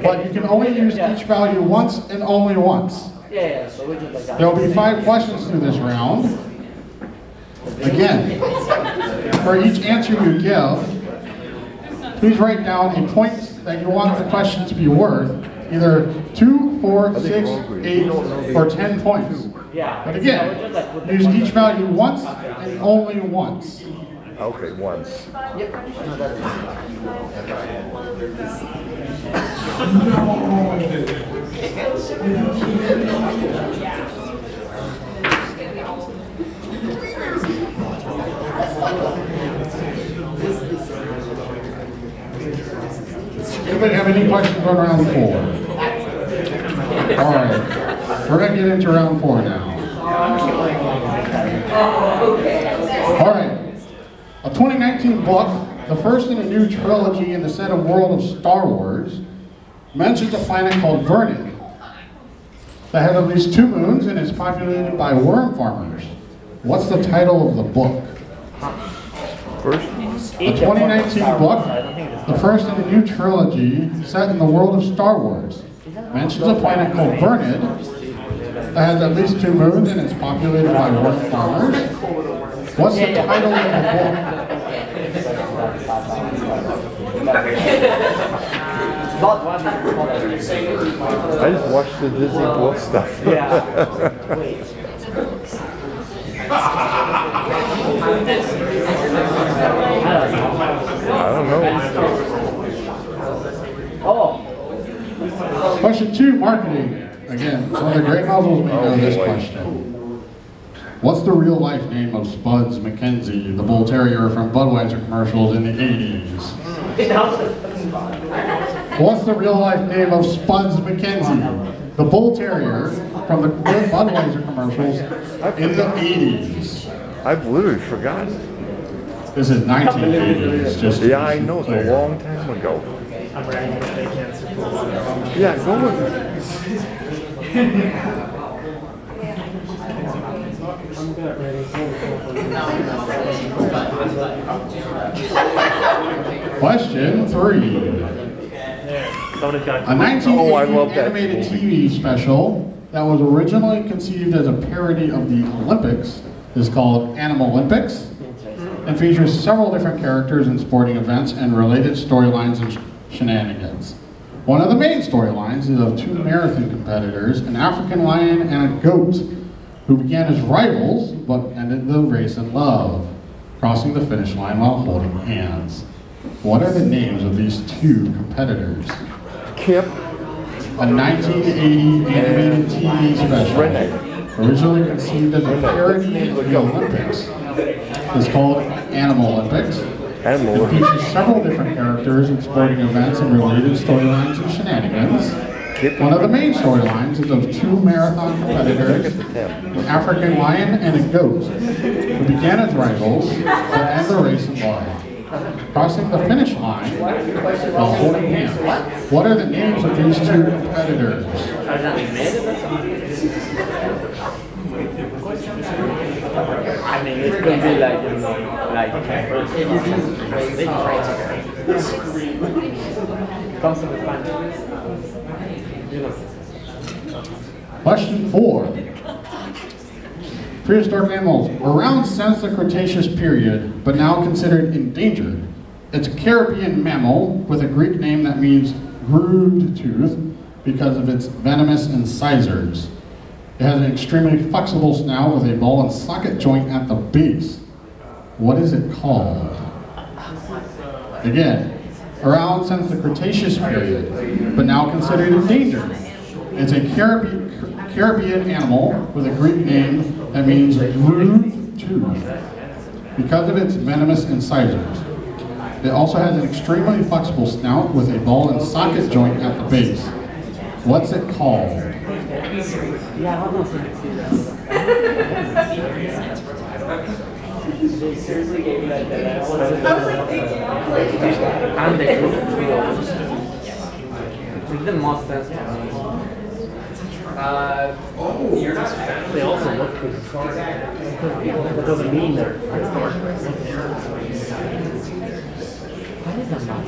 Speaker 1: but you can only use each value once and only once.
Speaker 2: Yeah, so we just like that.
Speaker 1: There will be 5 questions through this round. Again, for each answer you give, please write down a point that you want the question to be worth, either 2, 4, 6, 8, or 10 points. But again, use each value once and only once.
Speaker 4: Okay, once.
Speaker 2: Yep. No, that's
Speaker 1: Anybody have any questions on round 4? Alright, we're going to get into round 4 now. Alright, a 2019 book, the first in a new trilogy in the set of world of Star Wars, mentions a planet called Vernon that has at least 2 moons and is populated by worm farmers. What's the title of the book?
Speaker 4: First?
Speaker 1: A 2019 book, the first in a new trilogy set in the world of Star Wars, mentions a planet called Vernon that has at least 2 moons and is populated by worm farmers. What's the title of the book?
Speaker 4: I just watched the Disney Plus stuff. I don't know.
Speaker 1: Question 2, marketing. Again, some of the great novels may know this question. What's the real life name of Spuds McKenzie, the bull terrier from Budweiser commercials in the 80s? What's the real life name of Spuds McKenzie, the bull terrier from the Budweiser commercials in the 80s?
Speaker 4: I've literally forgotten.
Speaker 1: This is 1980s. Just
Speaker 4: Yeah, I know, it's a long time ago. Yeah, go with it.
Speaker 1: Question 3. A 1980 animated TV special that was originally conceived as a parody of the Olympics is called Animal Olympics and features several different characters and sporting events and related storylines and shenanigans. One of the main storylines is of 2 marathon competitors, an African lion and a goat, who began as rivals but ended the race in love, crossing the finish line while holding hands. What are the names of these 2 competitors?
Speaker 4: Kip.
Speaker 1: A 1980 animated TV special, originally conceived as a parody of the Olympics, is called Animal Olympics. It features several different characters and sporting events and related storylines and shenanigans. One of the main storylines is of 2 marathon competitors, an African lion and a goat, who began as rivals but end the race in love, crossing the finish line while holding hands. What are the names of these 2 competitors?
Speaker 2: I mean, it's going to be like, you know, like, comes to the front.
Speaker 1: Question 4. Prehistoric animals. Around since the Cretaceous period, but now considered endangered. It's a Caribbean mammal with a Greek name that means grooved tooth because of its venomous incisors. It has an extremely flexible snout with a ball and socket joint at the base. What is it called? Again, around since the Cretaceous period, but now considered endangered. It's a Caribbean animal with a Greek name that means grooved tooth. because of its venomous incisors. It also has an extremely flexible snout with a ball and socket joint at the base. What's it called?
Speaker 2: The most sense to me.
Speaker 3: They also look pretty strong. That doesn't mean they're what is a map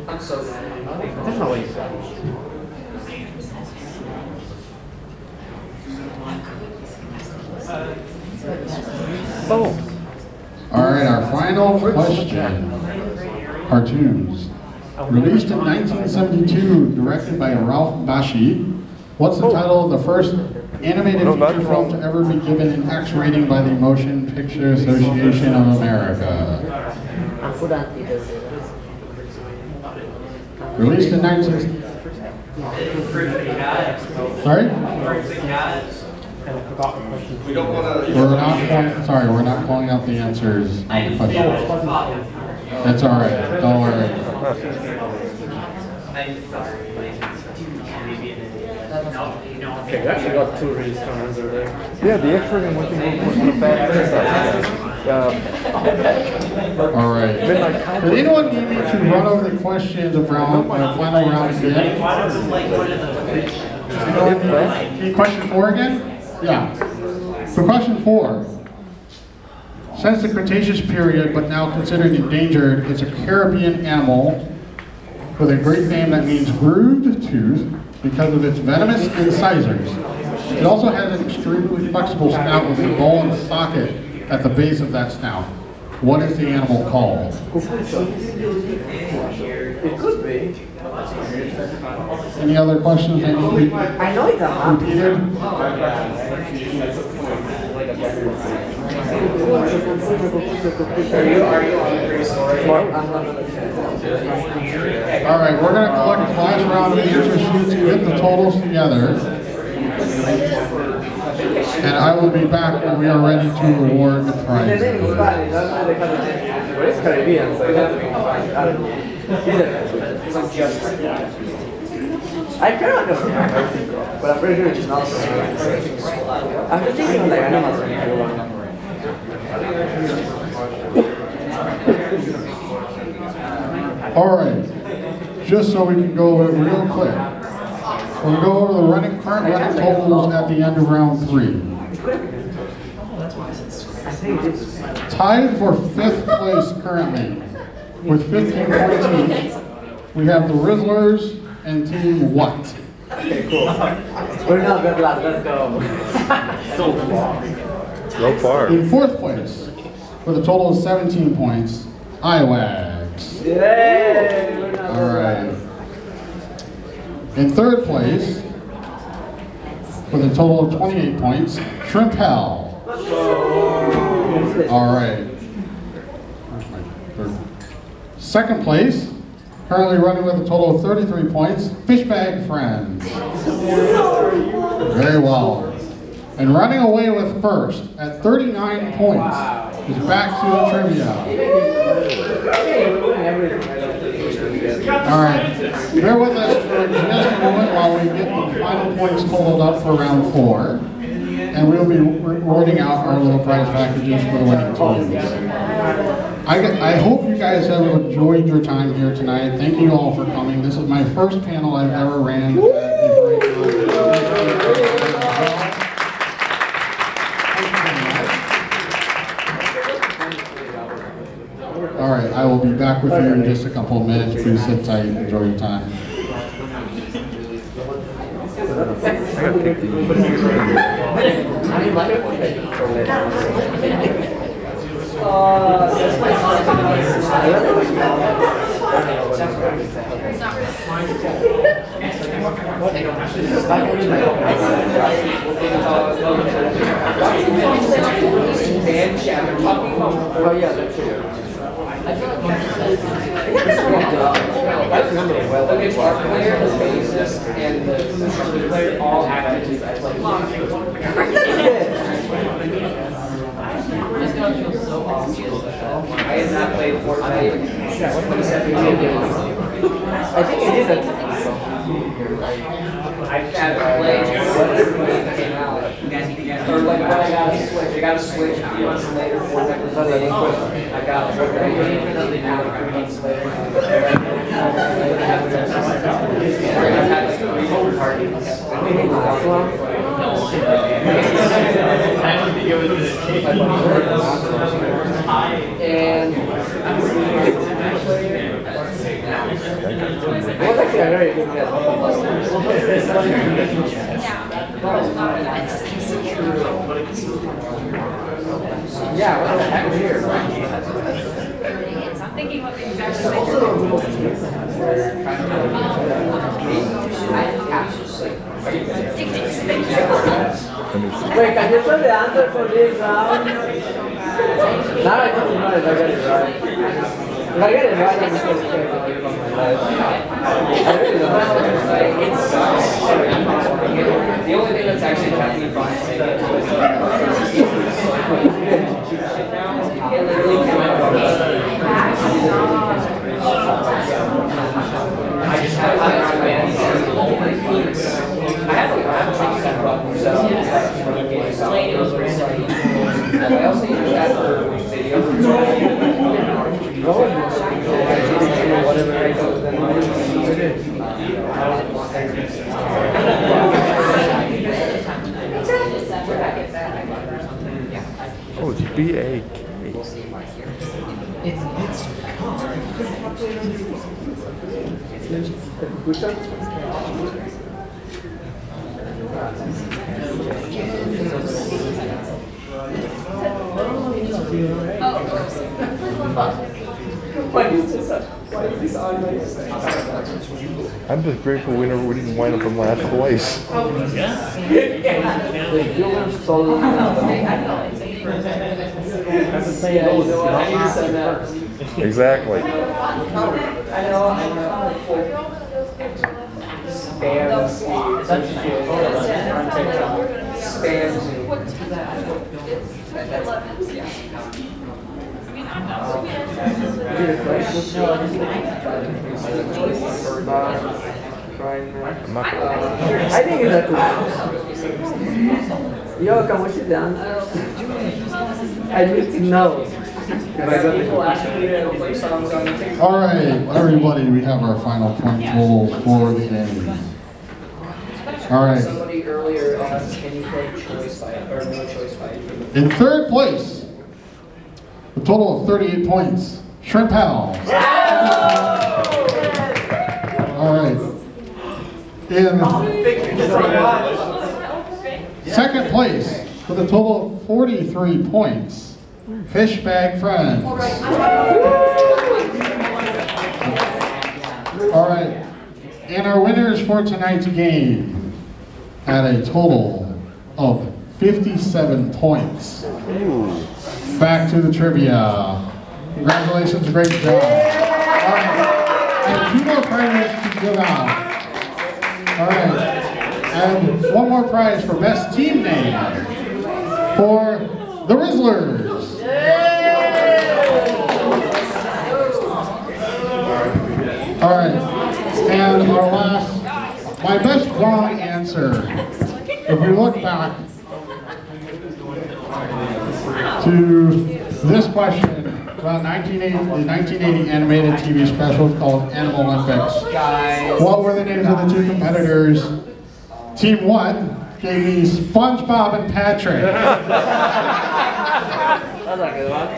Speaker 2: I'm so mad.
Speaker 3: There's no way you said Oh.
Speaker 1: All right, our final question. Cartoons. Released in 1972, directed by Ralph Bakshi. What's the title of the first animated feature film to ever be given an X rating by the Motion Picture Association of America? Released in 19... Sorry? We're not calling out the answers on the question. That's all right. Don't worry.
Speaker 3: Okay, we actually got two really strong answers there.
Speaker 4: Yeah, the X-rating one thing was one of the bad things.
Speaker 1: All right. Does anyone need me to run over the questions of final round again? Need question 4 again? Yeah. For question 4. Since the Cretaceous period, but now considered endangered, it's a Caribbean animal with a great name that means grooved tooth because of its venomous incisors. It also has an extremely flexible snout with a ball and socket at the base of that snout. What is the animal called?
Speaker 2: It could be.
Speaker 1: Any other questions that need to be
Speaker 2: I know it's a map.
Speaker 1: repeated? All right, we're going to collect the last round of answer sheets and get the totals together. And I will be back when we are ready to award the prize.
Speaker 2: But it's Caribbean, so it has to be fine. I kind of know, but I'm pretty sure it's not. I'm just thinking of the animals.
Speaker 1: All right, just so we can go over it real quick. We'll go over the current running totals at the end of round 3. Tied for 5th place currently, with 15 points each, we have the Rizzlers and Team What?
Speaker 2: Okay, cool. We're not good lads, let's go.
Speaker 3: So far.
Speaker 4: So far.
Speaker 1: In 4th place, with a total of 17 points, IWAGs.
Speaker 2: Yay!
Speaker 1: All right. In 3rd place, with a total of 28 points, Shrimp Hell. All right. 2nd place, currently running with a total of 33 points, Fishbag Friends. Very well. And running away with 1st at 39 points is Back to the Trivia. All right, bear with us for just a moment while we get the final points totaled up for round 4. And we'll be awarding out our little prize packages for the winning teams. I hope you guys have enjoyed your time here tonight. Thank you all for coming. This is my first panel I've ever ran. All right, I will be back with you in just a couple of minutes. Please sit tight and enjoy your time.
Speaker 2: Oh yeah, that's true. I feel like that's number well. The guitar player, the bassist, and the trumpet player all acted as like I think it is a I can't play or like when I got a Switch, a few months later, 4 months later, I got a 3 months later. I've had like 3 parties. And it was actually a very good guess. Yeah, what the heck is here?
Speaker 6: I'm thinking what the exact same.
Speaker 2: Wait, can you tell the answer for this round? Now I don't know if I got it right. If I get it right, I'm just going to stay away from my life. I really don't know. The only thing that's actually kept me from I just have I also use that for videos. Whatever I do, then
Speaker 4: Oh, it's B-A-K. I'm just grateful we didn't wind up in last place. Exactly.
Speaker 2: I think it's a good. Yo, can we sit down? I need to know.
Speaker 1: All right, everybody, we have our final point total for the game. All right.
Speaker 2: Somebody earlier asked, can you play choice fight or no choice fight?
Speaker 1: In third place, a total of 38 points, Shrimp Hal. All right. In second place, with a total of 43 points, Fish Bag Friends. All right. And our winners for tonight's game had a total of 57 points. Back to the trivia. Congratulations, great job. All right. I have 2 more prizes to give out. All right. And 1 more prize for best team name for the Rizzlers. All right. And our last, my best wrong answer. If we look back to this question about the 1980 animated TV special called Animal Olympics. What were the names of the 2 competitors? Team 1 gave me SpongeBob and Patrick.
Speaker 2: That's a good one.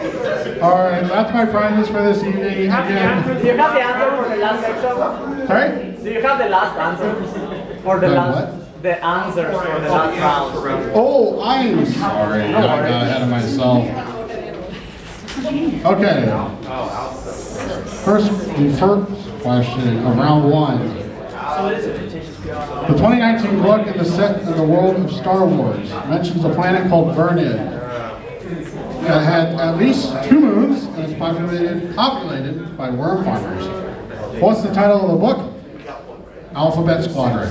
Speaker 1: All right, that's my prizes for this evening. Again.
Speaker 2: Do you have the answer for the last section?
Speaker 1: Sorry?
Speaker 2: Do you have the last answer for the last?
Speaker 1: What?
Speaker 2: The answers for the last round.
Speaker 1: Oh, I'm sorry. I got ahead of myself. Okay. First question of round 1. The 2019 book in the set in the world of Star Wars mentions a planet called Vernon that had at least 2 moons and is populated by worm farmers. What's the title of the book? Alphabet Squadron.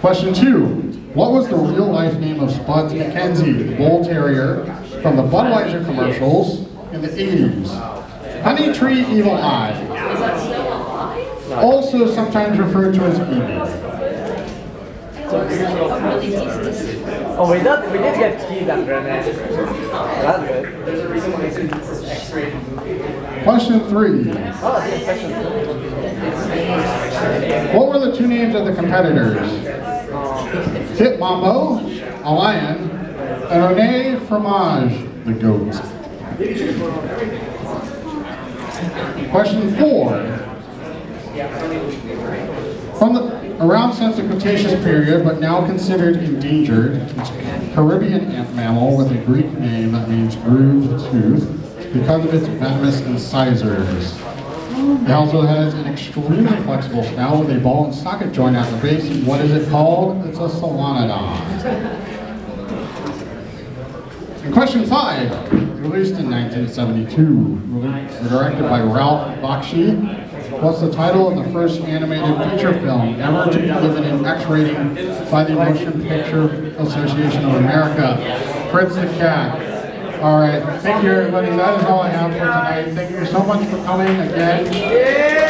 Speaker 1: Question 2. What was the real life name of Spuds McKenzie, the bull terrier from the Budweiser commercials in the 80s? Honey Tree Evil Eye.
Speaker 5: Is that still alive?
Speaker 1: Also sometimes referred to as Evie.
Speaker 2: Oh, we did get keys under that. That's good.
Speaker 5: There's a reason why it's an X-rated movie.
Speaker 1: Question 3.
Speaker 2: Oh, that's question.
Speaker 1: What were the two names of the competitors? Hit Mambo, a lion, and Rene Fromage, the goat. Question 4. Around since the Cretaceous period, but now considered endangered, it's a Caribbean ant mammal with a Greek name that means grooved tooth because of its venomous incisors. It also has an extremely flexible snout with a ball and socket joint at the base. What is it called? It's a solenodon. And question 5, released in 1972, directed by Ralph Bakshi. What's the title of the first animated feature film ever to be given an X rating by the Motion Picture Association of America? Fritz the Cat. All right, thank you everybody. That is all I have for tonight. Thank you so much for coming again.